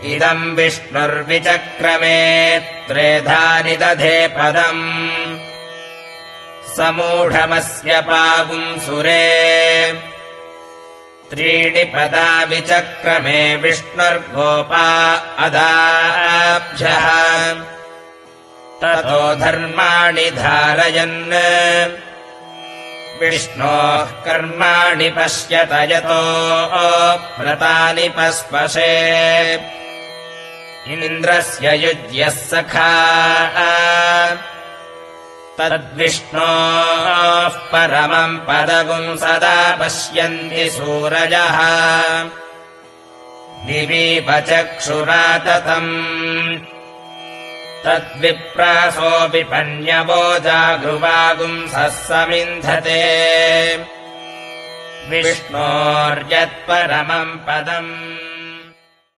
इदम् विष्णुर्विचक्रमे त्रेधा निदधे पदम् समूढमस्य पागुंसुरे त्रीणि पदा विचक्रमे विष्णुर्गोपा अदाभ्यः ततो धर्माणि धारयन् विष्णोः कर्माणि पश्यत यतो व्रतानि पस्पशे इन्द्रस्य युज्यः सखा तद्विष्णोः परमम् पदगुम् सदा पश्यन्ति सूरजः दिवीप चक्षुरा ततम् तद्विप्रासोऽपि पण्यवो जागृवागुंसः समिन्धते विष्णोर्यत्परमम् पदम्